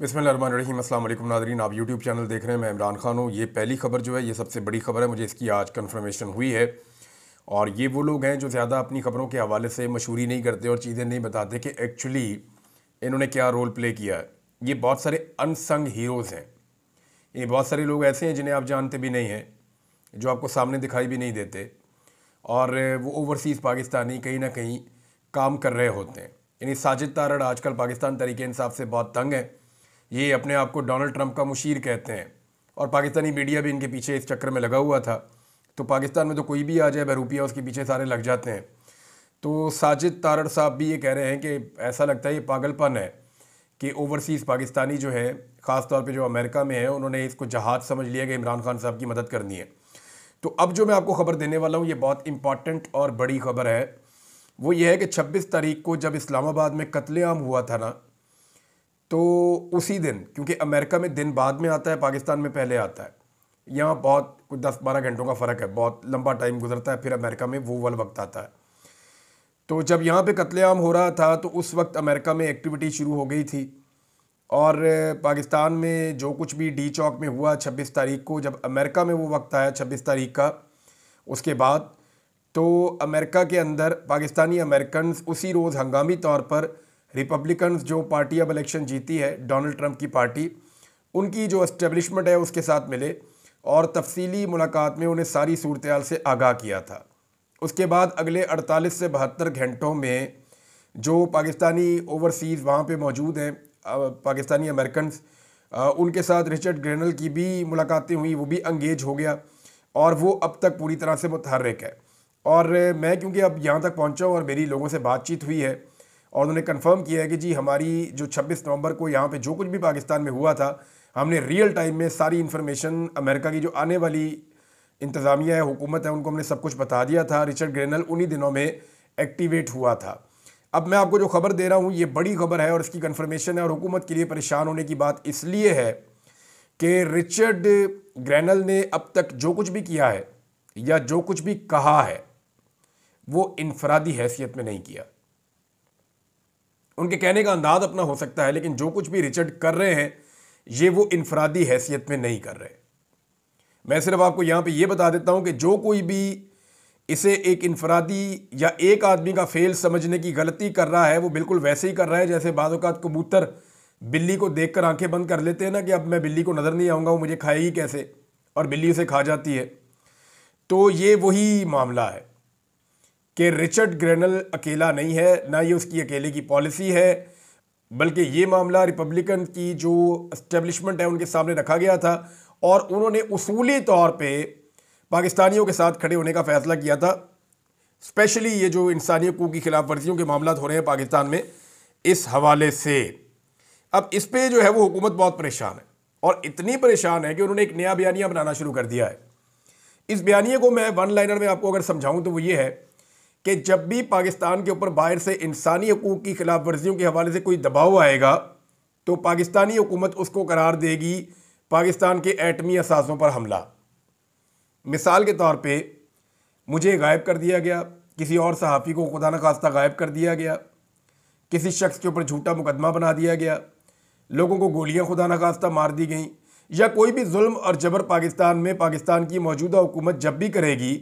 बिस्मिल्लाहिर्रहमानिर्रहीम। अस्सलाम वालेकुम नाज़रीन, आप यूट्यूब चैनल देख रहे हैं। मैं इमरान खान हूँ। ये पहली खबर जो है ये सबसे बड़ी खबर है, मुझे इसकी आज कन्फर्मेशन हुई है। और ये वो लोग हैं जो ज़्यादा अपनी खबरों के हवाले से मशहूरी नहीं करते और चीज़ें नहीं बताते कि एक्चुअली इन्होंने क्या रोल प्ले किया है। ये बहुत सारे अनसंग हीरोज़ हैं। ये बहुत सारे लोग ऐसे हैं जिन्हें आप जानते भी नहीं हैं, जो आपको सामने दिखाई भी नहीं देते, और वो ओवरसीज़ पाकिस्तानी कहीं ना कहीं काम कर रहे होते हैं। यानी साजिद तारड़ आजकल पाकिस्तान तरीके इंसाफ से बहुत तंग है। ये अपने आप को डोनाल्ड ट्रंप का मुशीर कहते हैं और पाकिस्तानी मीडिया भी इनके पीछे इस चक्कर में लगा हुआ था। तो पाकिस्तान में तो कोई भी आ जाए बहरूपिया, उसके पीछे सारे लग जाते हैं। तो साजिद तारड़ साहब भी ये कह रहे हैं कि ऐसा लगता है ये पागलपन है कि ओवरसीज़ पाकिस्तानी जो है, ख़ास तौर पे जो अमेरिका में है, उन्होंने इसको जहाज़ समझ लिया कि इमरान खान साहब की मदद करनी है। तो अब जो मैं आपको खबर देने वाला हूँ ये बहुत इंपॉर्टेंट और बड़ी खबर है। वो ये है कि 26 तारीख को जब इस्लामाबाद में कत्लेआम हुआ था ना, तो उसी दिन, क्योंकि अमेरिका में दिन बाद में आता है, पाकिस्तान में पहले आता है, यहाँ बहुत कुछ 10-12 घंटों का फ़र्क है, बहुत लंबा टाइम गुजरता है, फिर अमेरिका में वो वाला वक्त आता है। तो जब यहाँ पे कत्लेआम हो रहा था तो उस वक्त अमेरिका में एक्टिविटी शुरू हो गई थी। और पाकिस्तान में जो कुछ भी डी चौक में हुआ 26 तारीख को, जब अमेरिका में वो वक्त आया 26 तारीख का, उसके बाद तो अमेरिका के अंदर पाकिस्तानी अमेरिकन उसी रोज़ हंगामी तौर पर रिपब्लिकन्स, जो पार्टी अब इलेक्शन जीती है, डोनाल्ड ट्रंप की पार्टी, उनकी जो एस्टेब्लिशमेंट है उसके साथ मिले और तफसीली मुलाकात में उन्हें सारी सूरत हाल से आगाह किया था। उसके बाद अगले 48 से 72 घंटों में जो पाकिस्तानी ओवरसीज़ वहाँ पे मौजूद हैं, पाकिस्तानी अमेरिकन, उनके साथ रिचर्ड ग्रेनल की भी मुलाकातें हुई, वो भी अंगेज हो गया और वो अब तक पूरी तरह से मुतहर्रिक है। और मैं क्योंकि अब यहाँ तक पहुँचा हूँ और मेरी लोगों से बातचीत हुई है और उन्होंने कंफर्म किया है कि जी हमारी जो 26 नवंबर को यहाँ पे जो कुछ भी पाकिस्तान में हुआ था, हमने रियल टाइम में सारी इन्फॉर्मेशन अमेरिका की जो आने वाली इंतज़ामिया है, हुकूमत है, उनको हमने सब कुछ बता दिया था। रिचर्ड ग्रेनल उन्हीं दिनों में एक्टिवेट हुआ था। अब मैं आपको जो खबर दे रहा हूँ ये बड़ी खबर है और इसकी कन्फर्मेशन है, और हुकूमत के लिए परेशान होने की बात इसलिए है कि रिचर्ड ग्रेनल ने अब तक जो कुछ भी किया है या जो कुछ भी कहा है वो इनफरादी हैसियत में नहीं किया। उनके कहने का अंदाज अपना हो सकता है, लेकिन जो कुछ भी रिचर्ड कर रहे हैं ये वो इनफरादी हैसियत में नहीं कर रहे। मैं सिर्फ आपको यहाँ पे ये बता देता हूँ कि जो कोई भी इसे एक इनफरादी या एक आदमी का फेल समझने की गलती कर रहा है, वो बिल्कुल वैसे ही कर रहा है जैसे बाज़ औक़ात कबूतर बिल्ली को देखकर आंखें बंद कर लेते हैं ना, कि अब मैं बिल्ली को नज़र नहीं आऊँगा, वो मुझे खाएगी कैसे, और बिल्ली उसे खा जाती है। तो ये वही मामला है कि रिचर्ड ग्रेनल अकेला नहीं है, ना ये उसकी अकेले की पॉलिसी है, बल्कि ये मामला रिपब्लिकन की जो एस्टेब्लिशमेंट है उनके सामने रखा गया था और उन्होंने उसूली तौर पे पाकिस्तानियों के साथ खड़े होने का फ़ैसला किया था। स्पेशली ये जो इंसानी हकूक़ की खिलाफ वर्जियों के मामला हो रहे हैं पाकिस्तान में, इस हवाले से अब इस पर जो है वो हुकूमत बहुत परेशान है, और इतनी परेशान है कि उन्होंने एक नया बयानिया बनाना शुरू कर दिया है। इस बयानिए को मैं वन लाइनर में आपको अगर समझाऊँ तो वो ये है कि जब भी पाकिस्तान के ऊपर बाहर से इंसानी हकूक़ की खिलाफ वर्जियों के हवाले से कोई दबाव आएगा तो पाकिस्तानी हुकूमत उसको करार देगी पाकिस्तान के एटमी असासों पर हमला। मिसाल के तौर पे मुझे गायब कर दिया गया, किसी और सहाफ़ी को खुदा न खास्ता गायब कर दिया गया, किसी शख्स के ऊपर झूठा मुकदमा बना दिया गया, लोगों को गोलियां खुदा न खास्ता मार दी गई, या कोई भी जुल्म और जबर पाकिस्तान में पाकिस्तान की मौजूदा हुकूमत जब भी करेगी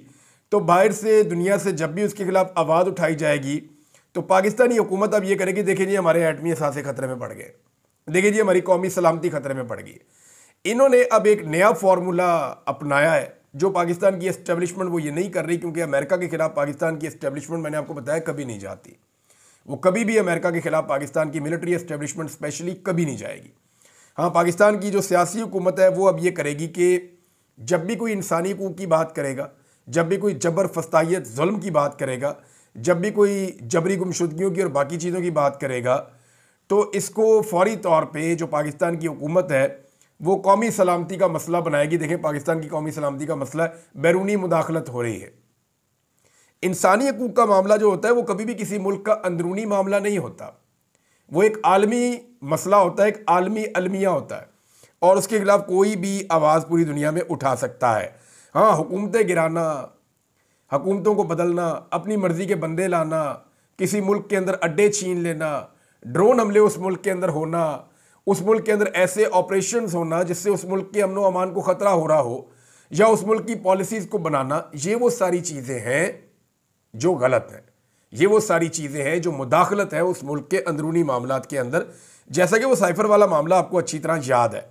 तो बाहर से दुनिया से जब भी उसके खिलाफ आवाज़ उठाई जाएगी तो पाकिस्तानी हुकूमत अब ये करेगी, देखिए जी हमारे एटमी असासे खतरे में पड़ गए, देखिए जी हमारी कौमी सलामती खतरे में पड़ गई। इन्होंने अब एक नया फार्मूला अपनाया है जो पाकिस्तान की एस्टेब्लिशमेंट वो ये नहीं कर रही, क्योंकि अमेरिका के खिलाफ पाकिस्तान की एस्टेब्लिशमेंट, मैंने आपको बताया, कभी नहीं जाती। वो कभी भी अमेरिका के खिलाफ पाकिस्तान की मिलिट्री एस्टेब्लिशमेंट स्पेशली कभी नहीं जाएगी। हाँ, पाकिस्तान की जो सियासी हुकूमत है वो अब ये करेगी कि जब भी कोई इंसानी हकूक़ की बात करेगा, जब भी कोई जबर फस्तायत जुल्म की बात करेगा, जब भी कोई जबरी गुमशुदगियों की और बाकी चीज़ों की बात करेगा, तो इसको फौरी तौर पे जो पाकिस्तान की हुकूमत है वो कौमी सलामती का मसला बनाएगी। देखें, पाकिस्तान की कौमी सलामती का मसला है, बैरूनी मुदाखलत हो रही है। इंसानी हकूक़ का मामला जो होता है वो कभी भी किसी मुल्क का अंदरूनी मामला नहीं होता, वो एक आलमी मसला होता है, एक आलमी अलमिया होता है, और उसके खिलाफ कोई भी आवाज़ पूरी दुनिया में उठा सकता है। हाँ, हुकूमतें गिराना, हुकूमतों को बदलना, अपनी मर्ज़ी के बंदे लाना, किसी मुल्क के अंदर अड्डे छीन लेना, ड्रोन हमले उस मुल्क के अंदर होना, उस मुल्क के अंदर ऐसे ऑपरेशंस होना जिससे उस मुल्क के अमन व अमान को ख़तरा हो रहा हो, या उस मुल्क की पॉलिसीज़ को बनाना, ये वो सारी चीज़ें हैं जो गलत हैं। ये वो सारी चीज़ें हैं जो मुदाखलत है उस मुल्क के अंदरूनी मामलात के अंदर, जैसा कि वो साइफर वाला मामला आपको अच्छी तरह याद है।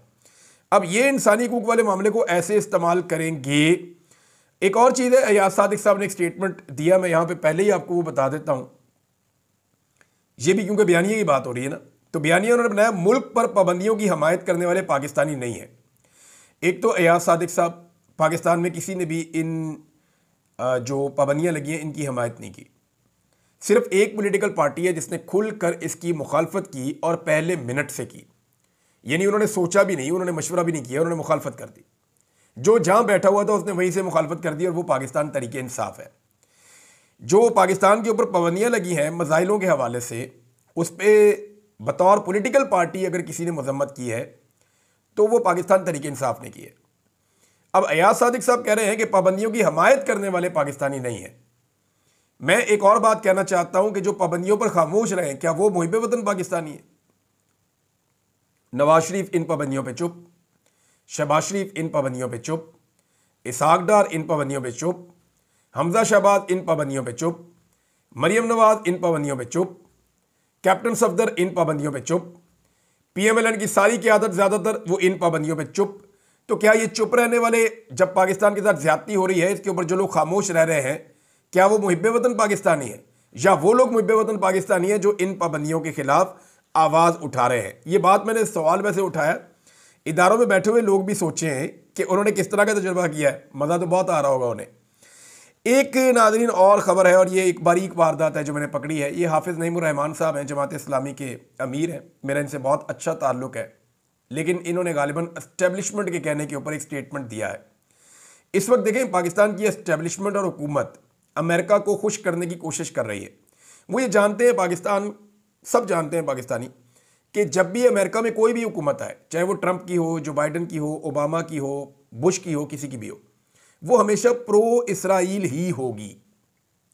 अब ये इंसानी हकूक वाले मामले को ऐसे इस्तेमाल करेंगे। एक और चीज़ है, अयाज सादिक साहब ने एक स्टेटमेंट दिया, मैं यहाँ पे पहले ही आपको वो बता देता हूँ, ये भी क्योंकि बयानिया की बात हो रही है ना, तो बयानिया उन्होंने बनाया मुल्क पर पाबंदियों की हमायत करने वाले पाकिस्तानी नहीं है। एक तो अयाज सादिक साहब, पाकिस्तान में किसी ने भी इन जो पाबंदियाँ लगी हैं इनकी हमायत नहीं की। सिर्फ एक पॉलिटिकल पार्टी है जिसने खुलकर इसकी मुखालफत की और पहले मिनट से की, यानी उन्होंने सोचा भी नहीं, उन्होंने मशवरा भी नहीं किया, उन्होंने मुखालफत कर दी। जो जहां बैठा हुआ था उसने वहीं से मुखालफत कर दी, और वो पाकिस्तान तरीके इंसाफ है। जो पाकिस्तान के ऊपर पाबंदियां लगी हैं मसाइलों के हवाले से, उस पर बतौर पॉलिटिकल पार्टी अगर किसी ने मजम्मत की है तो वो पाकिस्तान तरीके इंसाफ ने की है। अब अयाज सादिक साहब कह रहे हैं कि पाबंदियों की हमायत करने वाले पाकिस्तानी नहीं है। मैं एक और बात कहना चाहता हूं कि जो पाबंदियों पर खामोश रहे, क्या वो मुहिब वतन पाकिस्तानी है? नवाज शरीफ इन पाबंदियों पे चुप, शहबाज शरीफ इन पाबंदियों पे चुप, इसहाक डार इन पाबंदियों पे चुप, हमजा शहबाज इन पाबंदियों पे चुप, मरियम नवाज इन पाबंदियों पे चुप, कैप्टन सफदर इन पाबंदियों पे चुप, PMLN की सारी क़यादत ज़्यादातर वो इन पाबंदियों पे चुप। तो क्या ये चुप रहने वाले, जब पाकिस्तान के साथ ज्यादती हो रही है इसके ऊपर जो लोग खामोश रह रहे हैं, क्या वो मुहिब वतन पाकिस्तानी है, या वो लोग मुहिब वतन पाकिस्तानी है जो इन पाबंदियों के खिलाफ आवाज़ उठा रहे हैं? ये बात मैंने सवाल वैसे उठाया, इदारों में बैठे हुए लोग भी सोचे हैं कि उन्होंने किस तरह का तजुर्बा किया है, मज़ा तो बहुत आ रहा होगा उन्हें। एक नाज़रीन और ख़बर है, और ये एक बारीक वारदात है जो मैंने पकड़ी है। ये हाफिज़ नईमुर रहमान साहब हैं, जमात इस्लामी के अमीर हैं, मेरा इनसे बहुत अच्छा ताल्लुक़ है, लेकिन इन्होंने गालिबन एस्टेब्लिशमेंट के कहने के ऊपर एक स्टेटमेंट दिया है। इस वक्त देखें, पाकिस्तान की एस्टेब्लिशमेंट और हुकूमत अमेरिका को खुश करने की कोशिश कर रही है। वो ये जानते हैं, पाकिस्तान सब जानते हैं पाकिस्तानी, कि जब भी अमेरिका में कोई भी हुकूमत आए, चाहे वो ट्रंप की हो, जो बाइडन की हो, ओबामा की हो, बुश की हो, किसी की भी हो, वो हमेशा प्रो इसराइल ही होगी।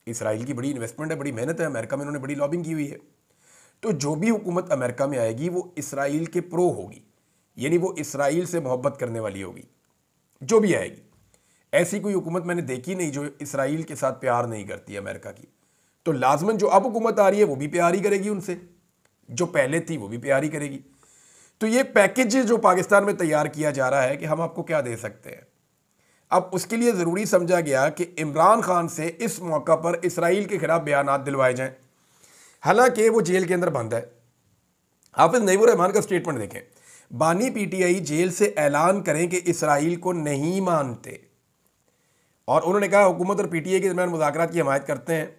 इसराइल की बड़ी इन्वेस्टमेंट है, बड़ी मेहनत है, अमेरिका में उन्होंने बड़ी लॉबिंग की हुई है। तो जो भी हुकूमत अमेरिका में आएगी वो इसराइल के प्रो होगी, यानी वो इसराइल से मोहब्बत करने वाली होगी। जो भी आएगी, ऐसी कोई हुकूमत मैंने देखी नहीं जो इसराइल के साथ प्यार नहीं करती अमेरिका की। तो लाजमन जो अब हुकूमत आ रही है वो भी प्यार ही करेगी उनसे, जो पहले थी वो भी प्यार ही करेगी। तो ये पैकेज जो पाकिस्तान में तैयार किया जा रहा है कि हम आपको क्या दे सकते हैं, अब उसके लिए ज़रूरी समझा गया कि इमरान खान से इस मौका पर इसराइल के खिलाफ बयानात दिलवाए जाएं, हालांकि वो जेल के अंदर बंद है। हाफिज़ नईमुर रहमान का स्टेटमेंट देखें, बानी PTI जेल से ऐलान करें कि इसराइल को नहीं मानते, और उन्होंने कहा हुकूमत और PTI के दरमियान मुज़ाकरात की हमायत करते हैं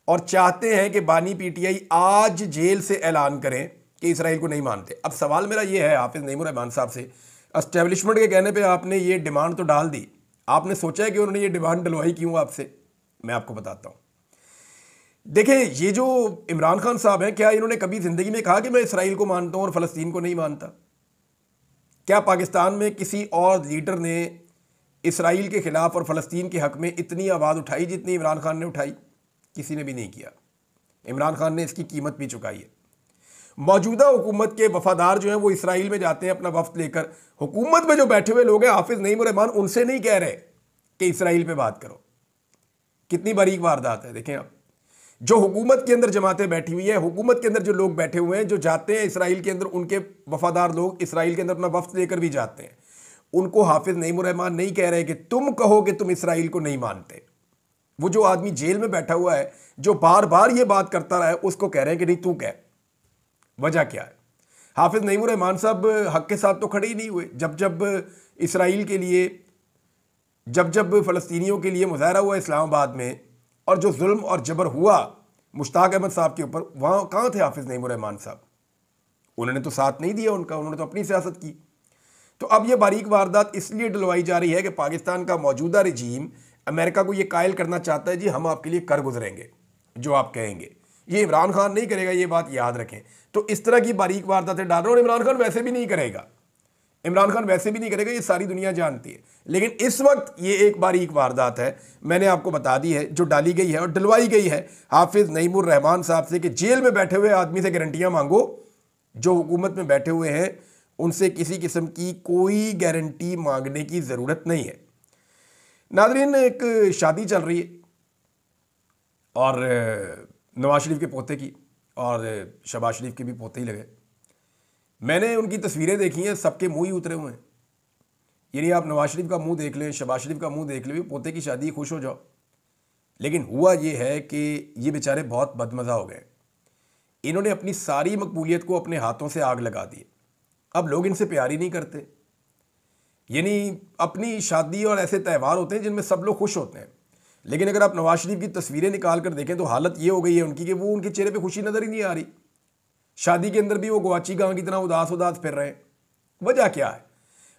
और चाहते हैं कि बानी PTI आज जेल से ऐलान करें कि इसराइल को नहीं मानते। अब सवाल मेरा ये है हाफिज़ नईमुर रहमान साहब से, एस्टेब्लिशमेंट के कहने पे आपने ये डिमांड तो डाल दी, आपने सोचा है कि उन्होंने ये डिमांड डलवाई क्यों आपसे? मैं आपको बताता हूँ। देखें, ये जो इमरान खान साहब हैं, क्या इन्होंने कभी ज़िंदगी में कहा कि मैं इसराइल को मानता हूँ और फ़लस्तीन को नहीं मानता? क्या पाकिस्तान में किसी और लीडर ने इसराइल के ख़िलाफ़ और फ़लस्तीन के हक़ में इतनी आवाज़ उठाई जितनी इमरान खान ने उठाई? किसी ने भी नहीं किया। इमरान खान ने इसकी कीमत भी चुकाई है। मौजूदा हुकूमत के वफादार जो हैं वो इसराइल में जाते हैं अपना वफ्द लेकर, हुकूमत में जो बैठे हुए लोग हैं हाफिज़ नईमुर रहमान उनसे नहीं कह रहे कि इसराइल पे बात करो। कितनी बारीक वारदात है। देखें आप, जो हुकूमत के अंदर जमातें बैठी हुई है, हुकूमत के अंदर जो लोग बैठे हुए हैं, जो जाते हैं इसराइल के अंदर, उनके वफादार लोग इसराइल के अंदर अपना वफ्द लेकर भी जाते हैं, उनको हाफिज़ नईमुर रहमान नहीं कह रहे कि तुम कहो कि तुम इसराइल को नहीं मानते। वो जो आदमी जेल में बैठा हुआ है, जो बार बार ये बात करता रहा है, उसको कह रहे हैं कि नहीं तू कह। वजह क्या है? हाफिज़ नईमुर रहमान साहब हक के साथ तो खड़े ही नहीं हुए। जब जब इसराइल के लिए, जब जब फ़लस्तीनियों के लिए मुजाहरा हुआ इस्लामाबाद में, और जो जुल्म और जबर हुआ मुश्ताक अहमद साहब के ऊपर, वहाँ कहाँ थे हाफिज़ नईमुर रहमान साहब? उन्होंने तो साथ नहीं दिया उनका, उन्होंने तो अपनी सियासत की। तो अब ये बारीक वारदात इसलिए डलवाई जा रही है कि पाकिस्तान का मौजूदा रजीम अमेरिका को ये कायल करना चाहता है, जी हम आपके लिए कर गुजरेंगे जो आप कहेंगे। ये इमरान खान नहीं करेगा, ये बात याद रखें। तो इस तरह की बारीक वारदातें डाल रहे हैं, और इमरान खान वैसे भी नहीं करेगा, इमरान खान वैसे भी नहीं करेगा, ये सारी दुनिया जानती है। लेकिन इस वक्त ये एक बारीक वारदात है, मैंने आपको बता दी है, जो डाली गई है और डलवाई गई है हाफिज़ नईमुर रहमान साहब से कि जेल में बैठे हुए आदमी से गारंटियां मांगो जो हुकूमत में बैठे हुए हैं उनसे किसी किस्म की कोई गारंटी मांगने की ज़रूरत नहीं है। नाज़रीन, एक शादी चल रही है और नवाज शरीफ के पोते की, और शहबाज शरीफ के भी पोते ही लगे। मैंने उनकी तस्वीरें देखी हैं, सबके मुंह ही उतरे हुए हैं। यानी आप नवाज शरीफ का मुंह देख लें, शहबाज शरीफ का मुंह देख लें, पोते की शादी, खुश हो जाओ। लेकिन हुआ ये है कि ये बेचारे बहुत बदमज़ा हो गए। इन्होंने अपनी सारी मकबूलियत को अपने हाथों से आग लगा दी। अब लोग इनसे प्यार ही नहीं करते। यानी अपनी शादी और ऐसे त्यौहार होते हैं जिनमें सब लोग खुश होते हैं, लेकिन अगर आप नवाज शरीफ की तस्वीरें निकाल कर देखें तो हालत ये हो गई है उनकी कि वो, उनके चेहरे पे खुशी नज़र ही नहीं आ रही। शादी के अंदर भी वो गवाची गां की तरह उदास उदास फिर रहे हैं। वजह क्या है?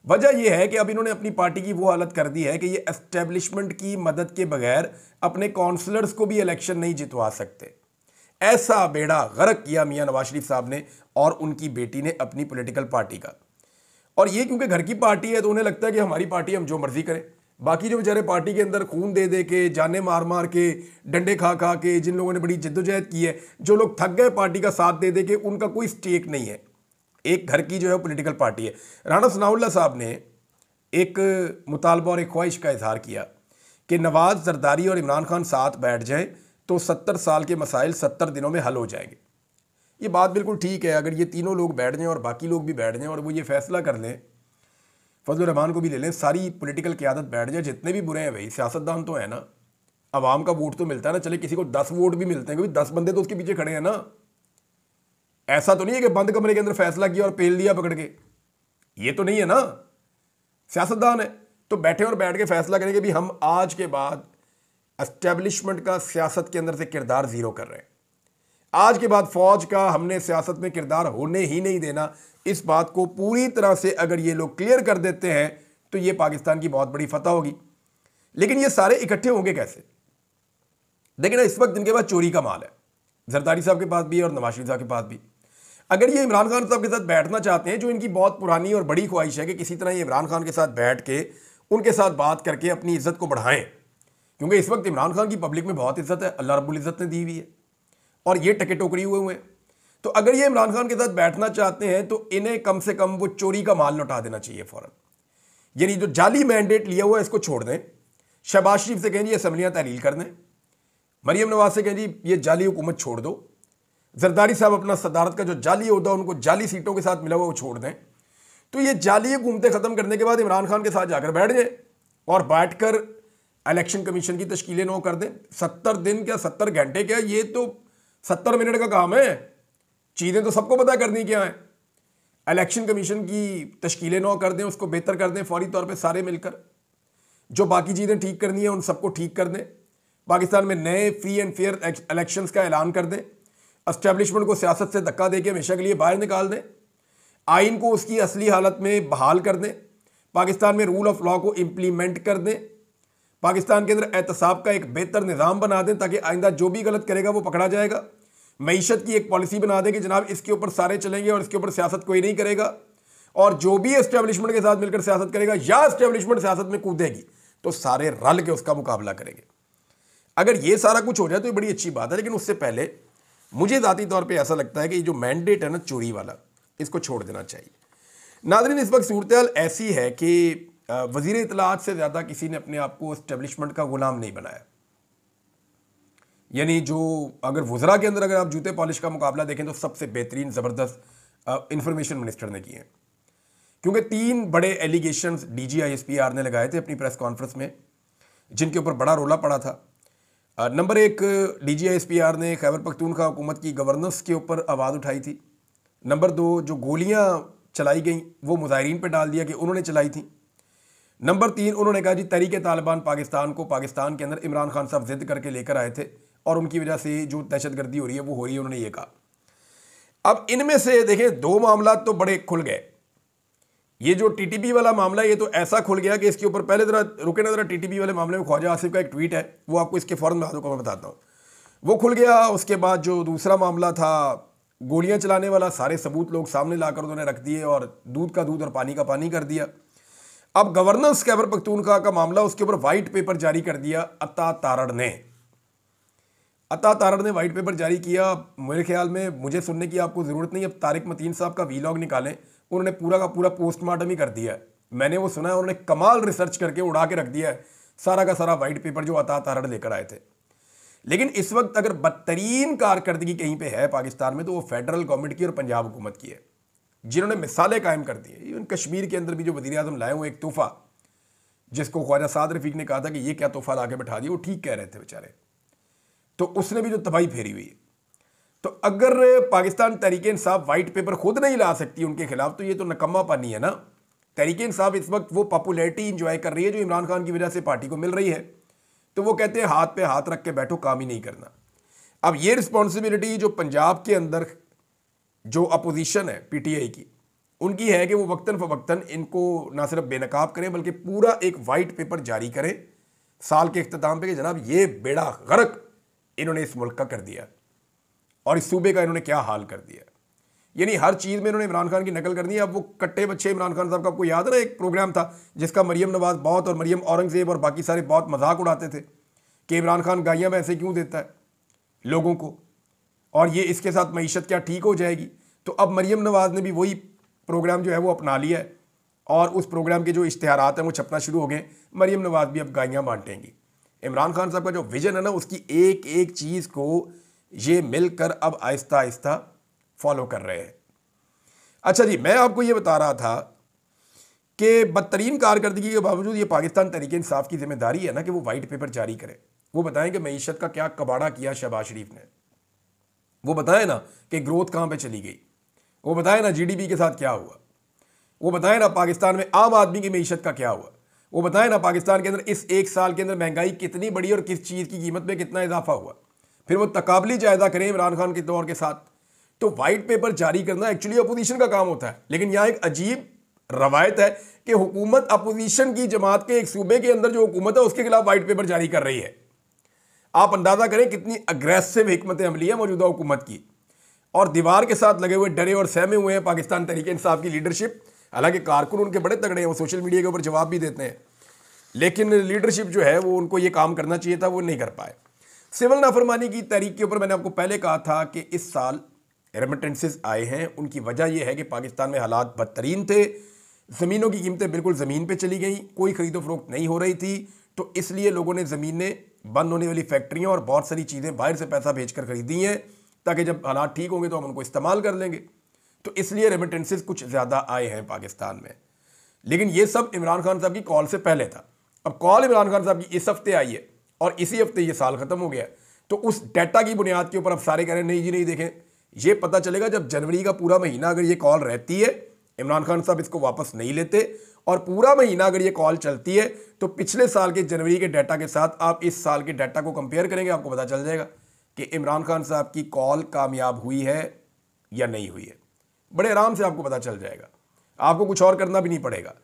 वजह यह है कि अब इन्होंने अपनी पार्टी की वो हालत कर दी है कि ये एस्टेब्लिशमेंट की मदद के बगैर अपने काउंसलर्स को भी इलेक्शन नहीं जितवा सकते। ऐसा बेड़ा गर्क किया मियां नवाज शरीफ साहब ने और उनकी बेटी ने अपनी पॉलिटिकल पार्टी का। और ये क्योंकि घर की पार्टी है तो उन्हें लगता है कि हमारी पार्टी, हम जो मर्जी करें। बाकी जो बेचारे पार्टी के अंदर खून दे दे के, जाने मार मार के, डंडे खा खा के, जिन लोगों ने बड़ी जद्दोजहद की है, जो लोग थक गए पार्टी का साथ दे दे के, उनका कोई स्टेक नहीं है। एक घर की जो है पॉलिटिकल पार्टी है। राणा सनाउल्लाह साहब ने एक मुतालबा और एक ख्वाहिश का इजहार किया कि नवाज, जरदारी और इमरान खान साथ बैठ जाएं तो 70 साल के मसाइल 70 दिनों में हल हो जाएंगे। ये बात बिल्कुल ठीक है। अगर ये तीनों लोग बैठ जाएं और बाकी लोग भी बैठ जाएं और वो ये फैसला कर लें, फजल रहमान को भी ले लें, सारी पॉलिटिकल क़यादत बैठ जाए, जितने भी बुरे हैं भाई, सियासतदान तो है ना, आवाम का वोट तो मिलता है ना। चले किसी को 10 वोट भी मिलते हैं, क्योंकि 10 बंदे तो उसके पीछे खड़े हैं ना। ऐसा तो नहीं है कि बंद कमरे के अंदर फैसला किया और पेल दिया पकड़ के, ये तो नहीं है ना। सियासतदान है तो बैठे और बैठ के फैसला करेंगे भी हम आज के बाद एस्टेब्लिशमेंट का सियासत के अंदर से किरदार ज़ीरो कर रहे हैं। आज के बाद फौज का हमने सियासत में किरदार होने ही नहीं देना। इस बात को पूरी तरह से अगर ये लोग क्लियर कर देते हैं तो ये पाकिस्तान की बहुत बड़ी फतह होगी। लेकिन ये सारे इकट्ठे होंगे कैसे? देखिए ना, इस वक्त इनके पास चोरी का माल है, जरदारी साहब के पास भी और नवाज शरीफ साहब के पास भी। अगर ये इमरान खान साहब के साथ बैठना चाहते हैं, जो इनकी बहुत पुरानी और बड़ी ख्वाहिश है कि किसी तरह ये इमरान खान के साथ बैठ के उनके साथ बात करके अपनी इज्जत को बढ़ाएं, क्योंकि इस वक्त इमरान खान की पब्लिक में बहुत इज्जत है, अल्लाह रब्बुल इज़्ज़त ने दी हुई है और ये टके टोकरी हुए हैं। तो अगर ये इमरान खान के साथ बैठना चाहते हैं तो इन्हें कम से कम वो चोरी का माल लौटा देना चाहिए फ़ौरन। यानी जो जाली मैंडेट लिया हुआ है इसको छोड़ दें। शहबाज शरीफ से कहें जी असम्बलियाँ तहलील कर दें, मरियम नवाज से कहें जी ये जाली हुकूमत छोड़ दो, जरदारी साहब अपना सदारत का जो जाली होता है उनको जाली सीटों के साथ मिला हुआ वो छोड़ दें। तो ये जाली हुकूमतें ख़त्म करने के बाद इमरान खान के साथ जाकर बैठ जाए और बैठकर इलेक्शन कमीशन की तश्कीलें नौ कर दें। 70 दिन क्या 70 घंटे क्या, ये तो 70 मिनट का काम है। चीज़ें तो सबको पता करनी क्या है। इलेक्शन कमीशन की तश्कीलें नौ कर दें, उसको बेहतर कर दें फौरी तौर पे सारे मिलकर। जो बाकी चीज़ें ठीक करनी है उन सबको ठीक कर दें। पाकिस्तान में नए फ्री एंड फेयर इलेक्शंस का ऐलान कर दें। एस्टेब्लिशमेंट को सियासत से धक्का देके हमेशा के लिए बाहर निकाल दें। आइन को उसकी असली हालत में बहाल कर दें। पाकिस्तान में रूल ऑफ लॉ को इम्प्लीमेंट कर दें। पाकिस्तान के अंदर एहतसाब का एक बेहतर निज़ाम बना दें ताकि आइंदा जो भी गलत करेगा वो पकड़ा जाएगा। मईशत की एक पॉलिसी बना दें कि जनाब इसके ऊपर सारे चलेंगे और इसके ऊपर सियासत कोई नहीं करेगा, और जो भी एस्टेब्लिशमेंट के साथ मिलकर सियासत करेगा या एस्टेब्लिशमेंट सियासत में कूदेगी तो सारे रल के उसका मुकाबला करेंगे। अगर ये सारा कुछ हो जाए तो ये बड़ी अच्छी बात है। लेकिन उससे पहले मुझे ज़ाती तौर पे ऐसा लगता है कि ये जो मैंडेट है ना चोरी वाला, इसको छोड़ देना चाहिए। नाज़रीन, इस वक्त सूरत ऐसी है कि वज़ीर इत्तलाआत से ज़्यादा किसी ने अपने आप को एस्टेब्लिशमेंट का गुलाम नहीं बनाया। यानी जो अगर वज़रा के अंदर अगर आप जूते पॉलिश का मुकाबला देखें तो सबसे बेहतरीन ज़बरदस्त इंफॉर्मेशन मिनिस्टर ने किए हैं, क्योंकि 3 बड़े एलिगेशंस DGISPR ने लगाए थे अपनी प्रेस कॉन्फ्रेंस में, जिनके ऊपर बड़ा रोला पड़ा था। नंबर 1, DGISPR ने खैबर पख्तूनख्वा हुकूमत की गवर्नेंस के ऊपर आवाज़ उठाई थी। नंबर 2, जो गोलियां चलाई गई वो मुजाहिरीन पे डाल दिया कि उन्होंने चलाई थी। नंबर 3, उन्होंने कहा जी तहरीक तालिबान पाकिस्तान को पाकिस्तान के अंदर इमरान खान साहब जिद करके लेकर आए थे और उनकी वजह से जो दहशतगर्दी हो रही है वो हो रही है, उन्होंने ये कहा। अब इनमें से देखें 2 मामला तो बड़े खुल गए। ये जो TTP वाला मामला ये तो ऐसा खुल गया कि इसके ऊपर पहले ज़रा रुके ना, ज़रा TTP वाले मामले में ख्वाजा आसिफ का एक ट्वीट है, वो आपको इसके फ़ौरन बाद को मैं बताता हूँ। वो खुल गया। उसके बाद जो दूसरा मामला था गोलियां चलाने वाला, सारे सबूत लोग सामने लाकर उन्होंने रख दिए और दूध का दूध और पानी का पानी कर दिया। अब गवर्नेंस खैबर पख्तूनख्वा का मामला, उसके ऊपर वाइट पेपर जारी कर दिया अता तारड़ ने। अता तारड़ ने वाइट पेपर जारी किया। मेरे ख्याल में, मुझे सुनने की आपको ज़रूरत नहीं, अब तारिक मतीन साहब का वीलॉग निकालें, उन्होंने पूरा का पूरा पोस्टमार्टम ही कर दिया है। मैंने वो सुना है, उन्होंने कमाल रिसर्च करके उड़ा के रख दिया है सारा का सारा वाइट पेपर जो अता तारड़ लेकर आए थे। लेकिन इस वक्त अगर बदतरीन कारकर्दगी कहीं पे है पाकिस्तान में, तो वो फेडरल गवर्नमेंट की और पंजाब हुकूमत की है, जिन्होंने मिसालें कायम कर दी है। इवन कश्मीर के अंदर भी जो वज़ीर आज़म लाए हुए एक तोहफा, जिसको ख्वाजा साद रफ़ीक ने कहा था कि ये क्या तोहफा ला के बैठा दिया, वो ठीक कह रहे थे बेचारे, तो उसने भी जो तबाही फेरी हुई है। तो अगर पाकिस्तान तहरीक इंसाफ वाइट पेपर खुद नहीं ला सकती उनके खिलाफ, तो ये तो नकम्मा पानी है ना। तहरीक इंसाफ इस वक्त वो पॉपुलैरिटी इंजॉय कर रही है जो इमरान खान की वजह से पार्टी को मिल रही है, तो वो कहते हैं हाथ पे हाथ रख के बैठो, काम ही नहीं करना। अब ये रिस्पॉन्सिबिलिटी जो पंजाब के अंदर जो अपोजिशन है पीटीआई की, उनकी है कि वो वक्तन फ़वक्तन इनको ना सिर्फ बेनकाब करें बल्कि पूरा एक वाइट पेपर जारी करें साल के इख्तिताम पे कि जनाब ये बेड़ा गर्क इन्होंने इस मुल्क का कर दिया और इस सूबे का इन्होंने क्या हाल कर दिया। यानी हर चीज़ में इन्होंने इमरान खान की नकल करनी है। अब वो कट्टे बच्चे इमरान खान साहब का, आपको याद है ना, एक प्रोग्राम था जिसका मरियम नवाज बहुत और मरियम औरंगज़ेब और बाकी सारे बहुत मजाक उड़ाते थे कि इमरान खान गायियाँ ऐसे क्यों देता है लोगों को, और ये इसके साथ मईशत क्या ठीक हो जाएगी। तो अब मरियम नवाज ने भी वही प्रोग्राम जो है वो अपना लिया है और उस प्रोग्राम के जो इश्तिहारात हैं वो छपना शुरू हो गए। मरियम नवाज भी अब गायियाँ बांटेंगी। इमरान खान साहब का जो विजन है ना, उसकी एक एक चीज़ को ये मिलकर अब आहिस्ता आहिस्ता फॉलो कर रहे हैं। अच्छा जी, मैं आपको ये बता रहा था कि बदतरीन कारकर्दगी के बावजूद ये पाकिस्तान तहरीक इंसाफ की जिम्मेदारी है ना कि वो वाइट पेपर जारी करे। वो बताएं कि मईशत का क्या कबाड़ा किया शहबाज शरीफ ने, वो बताएं ना कि ग्रोथ कहाँ पे चली गई, वो बताएं ना जीडीपी के साथ क्या हुआ, वो बताएं ना पाकिस्तान में आम आदमी की मईशत का क्या हुआ, वो बताएं ना पाकिस्तान के अंदर इस एक साल के अंदर महंगाई कितनी बढ़ी और किस चीज़ की कीमत में कितना इजाफा हुआ। फिर वो तकाबली जायजा करें इमरान खान के दौर के साथ। तो वाइट पेपर जारी करना एक्चुअली अपोजिशन का काम होता है, लेकिन यहाँ एक अजीब रवायत है कि हुकूमत अपोजिशन की जमात के एक सूबे के अंदर जो हुकूमत है उसके खिलाफ वाइट पेपर जारी कर रही है। आप अंदाजा करें कितनी अग्रेसिव हिकमत अमली है मौजूदा हुकूमत की, और दीवार के साथ लगे हुए डरे और सहमे हुए हैं पाकिस्तान तहरीक इंसाफ की लीडरशिप। हालांकि कारकुन उनके बड़े तगड़े हैं, वो सोशल मीडिया के ऊपर जवाब भी देते हैं, लेकिन लीडरशिप जो है वो उनको ये काम करना चाहिए था, वो नहीं कर पाए। सिविल नाफरमानी की तहरीक के ऊपर मैंने आपको पहले कहा था कि इस साल रेमिटेंसेस आए हैं। उनकी वजह यह है कि पाकिस्तान में हालात बदतरीन थे, ज़मीनों की कीमतें बिल्कुल ज़मीन पे चली गई, कोई ख़रीदो फरोख्त नहीं हो रही थी, तो इसलिए लोगों ने ज़मीनें, बंद होने वाली फैक्ट्रियाँ और बहुत सारी चीज़ें बाहर से पैसा भेजकर ख़रीदी हैं ताकि जब हालात ठीक होंगे तो हम उनको इस्तेमाल कर लेंगे। तो इसलिए रेमिटेंसेस कुछ ज़्यादा आए हैं पाकिस्तान में। लेकिन ये सब इमरान खान साहब की कॉल से पहले था। अब कॉल इमरान खान साहब की इस हफ्ते आई है और इसी हफ्ते ये साल ख़त्म हो गया, तो उस डाटा की बुनियाद के ऊपर अब सारे कह रहे हैं नहीं जी नहीं, देखें ये पता चलेगा जब जनवरी का पूरा महीना अगर ये कॉल रहती है, इमरान खान साहब इसको वापस नहीं लेते और पूरा महीना अगर ये कॉल चलती है, तो पिछले साल के जनवरी के डाटा के साथ आप इस साल के डाटा को कंपेयर करेंगे, आपको पता चल जाएगा कि इमरान खान साहब की कॉल कामयाब हुई है या नहीं हुई है। बड़े आराम से आपको पता चल जाएगा, आपको कुछ और करना भी नहीं पड़ेगा।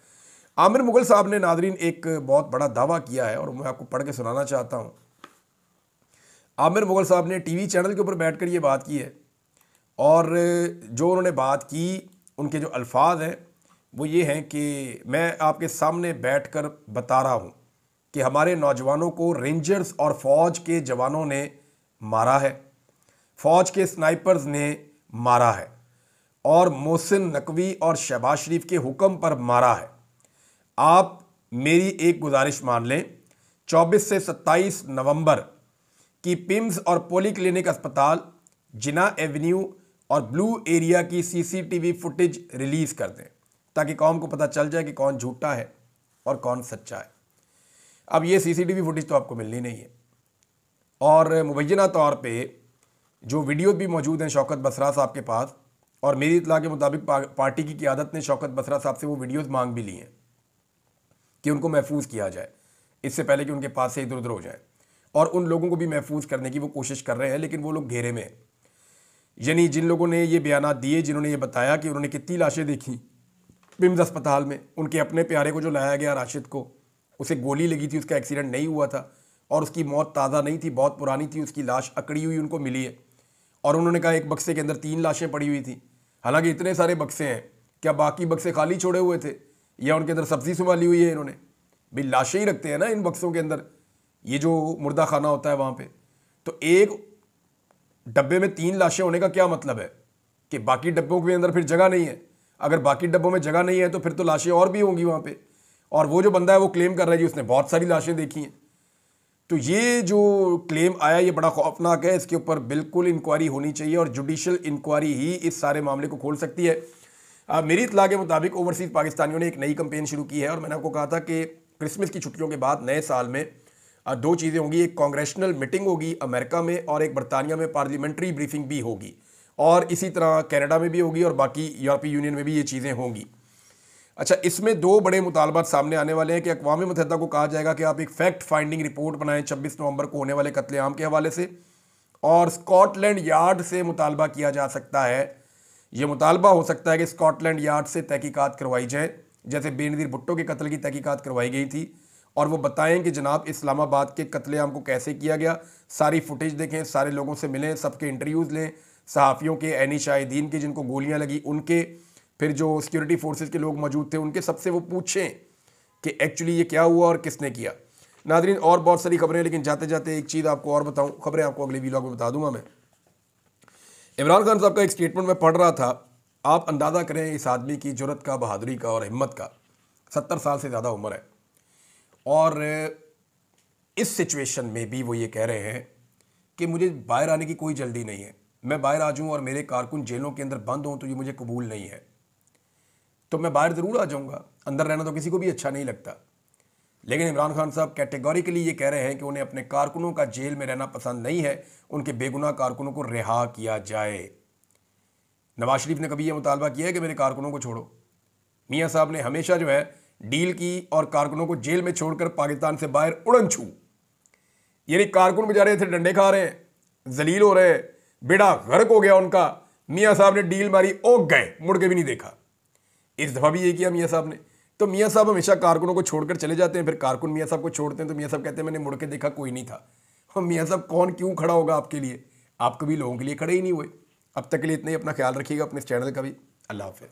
आमिर मुगल साहब ने नादरीन एक बहुत बड़ा दावा किया है और मैं आपको पढ़ के सुनाना चाहता हूँ। आमिर मुगल साहब ने टीवी चैनल के ऊपर बैठकर ये बात की है और जो उन्होंने बात की, उनके जो अल्फाज हैं वो ये हैं कि मैं आपके सामने बैठकर बता रहा हूँ कि हमारे नौजवानों को रेंजर्स और फ़ौज के जवानों ने मारा है, फ़ौज के स्नाइपर्स ने मारा है और मोहसिन नकवी और शहबाज शरीफ के हुक्म पर मारा है। आप मेरी एक गुजारिश मान लें, 24 से 27 नवंबर की पिम्स और पोली क्लिनिक अस्पताल, जिना एवेन्यू और ब्लू एरिया की सीसीटीवी फुटेज रिलीज़ कर दें ताकि कौम को पता चल जाए कि कौन झूठा है और कौन सच्चा है। अब ये सीसीटीवी फुटेज तो आपको मिलनी नहीं है और मुबैना तौर पे जो वीडियो भी मौजूद हैं शौकत बसरा साहब के पास, और मेरी इत्तला के मुताबिक पार्टी की क़ियादत ने शौकत बसरा साहब से वो वीडियोज़ मांग भी ली हैं कि उनको महफूज किया जाए इससे पहले कि उनके पास से इधर उधर हो जाए, और उन लोगों को भी महफूज करने की वो कोशिश कर रहे हैं, लेकिन वो लोग घेरे में हैं। यानी जिन लोगों ने ये बयानात दिए, जिन्होंने ये बताया कि उन्होंने कितनी लाशें देखी पिम्स अस्पताल में, उनके अपने प्यारे को जो लाया गया राशिद को, उसे गोली लगी थी, उसका एक्सीडेंट नहीं हुआ था और उसकी मौत ताज़ा नहीं थी, बहुत पुरानी थी, उसकी लाश अकड़ी हुई उनको मिली है। और उन्होंने कहा एक बक्से के अंदर 3 लाशें पड़ी हुई थी। हालांकि इतने सारे बक्से हैं, क्या बाकी बक्से खाली छोड़े हुए थे या उनके अंदर सब्जी संभाली हुई है इन्होंने? भाई लाशें ही रखते हैं ना इन बक्सों के अंदर, ये जो मुर्दा खाना होता है वहाँ पे। तो एक डब्बे में 3 लाशें होने का क्या मतलब है कि बाकी डब्बों के अंदर फिर जगह नहीं है? अगर बाकी डब्बों में जगह नहीं है तो फिर तो लाशें और भी होंगी वहाँ पे। और वो जो बंदा है वो क्लेम कर रहा है जी उसने बहुत सारी लाशें देखी हैं। तो ये जो क्लेम आया ये बड़ा खौफनाक है। इसके ऊपर बिल्कुल इंक्वायरी होनी चाहिए और जुडिशल इंक्वायरी ही इस सारे मामले को खोल सकती है। मेरी इत्तला के मुताबिक ओवरसीज़ पाकिस्तानियों ने एक नई कैंपेन शुरू की है और मैंने आपको कहा था कि क्रिसमस की छुट्टियों के बाद नए साल में 2 चीज़ें होंगी। एक कांग्रेशनल मीटिंग होगी अमेरिका में और एक बरतानिया में पार्लियामेंट्री ब्रीफिंग भी होगी और इसी तरह कनाडा में भी होगी और बाकी यूरोपीय यूनियन में भी ये चीज़ें होंगी। अच्छा, इसमें 2 बड़े मुतालबात सामने आने वाले हैं कि अक़वाम मुत्तहिदा को कहा जाएगा कि आप एक फैक्ट फाइंडिंग रिपोर्ट बनाएं 26 नवंबर को होने वाले कत्लेआम के हवाले से, और स्कॉटलैंड यार्ड से मुतालबा किया जा सकता है। ये मुतालबा हो सकता है कि स्कॉटलैंड यार्ड से तहकीकात करवाई जाए, जैसे बेनज़ीर भुट्टो के कत्ल की तहकीकात करवाई गई थी, और वो बताएं कि जनाब इस्लामाबाद के कत्लेआम को कैसे किया गया। सारी फुटेज देखें, सारे लोगों से मिलें, सबके इंटरव्यूज़ लें, सहाफ़ियों के, ऐनी शाहिदीन के जिनको गोलियां लगी उनके, फिर जो सिक्योरिटी फोर्सेस के लोग मौजूद थे उनके, सबसे वो पूछें कि एक्चुअली ये क्या हुआ और किसने किया। नादरीन, और बहुत सारी खबरें, लेकिन जाते जाते एक चीज़ आपको और बताऊं, खबरें आपको अगले वीलॉग में बता दूंगा मैं। इमरान खान साहब का एक स्टेटमेंट मैं पढ़ रहा था। आप अंदाज़ा करें इस आदमी की जुर्रत का, बहादुरी का और हिम्मत का। 70 साल से ज़्यादा उम्र है और इस सिचुएशन में भी वो ये कह रहे हैं कि मुझे बाहर आने की कोई जल्दी नहीं है, मैं बाहर आ जाऊँ और मेरे कारकुन जेलों के अंदर बंद हों तो ये मुझे कबूल नहीं है। तो मैं बाहर ज़रूर आ जाऊँगा, अंदर रहना तो किसी को भी अच्छा नहीं लगता। लेकिन इमरान खान साहब कैटेगोरिकली ये कह रहे हैं कि उन्हें अपने कारकुनों का जेल में रहना पसंद नहीं है, उनके बेगुनाह कारकुनों को रिहा किया जाए। नवाज शरीफ ने कभी ये मुतालबा किया है कि मेरे कारकुनों को छोड़ो? मियाँ साहब ने हमेशा जो है डील की और कारकुनों को जेल में छोड़कर पाकिस्तान से बाहर उड़न छू। यानी कारकुन बेचारे थे डंडे खा रहे हैं, जलील हो रहे हैं, बेड़ा गर्क हो गया उनका, मियाँ साहब ने डील मारी, ओग गए, मुड़ के भी नहीं देखा। इस दफ़ा भी ये किया मियाँ साहब ने। तो मियाँ साहब हमेशा कारकुनों को छोड़कर चले जाते हैं, फिर कारकुन मियाँ साहब को छोड़ते हैं तो मियाँ साहब कहते हैं मैंने मुड़ के देखा कोई नहीं था। और मियाँ साहब कौन क्यों खड़ा होगा आपके लिए? आप कभी लोगों के लिए खड़े ही नहीं हुए। अब तक के लिए इतना ही। अपना ख्याल रखिएगा, अपने इस चैनल का भी। अल्लाह हाफ़िज़।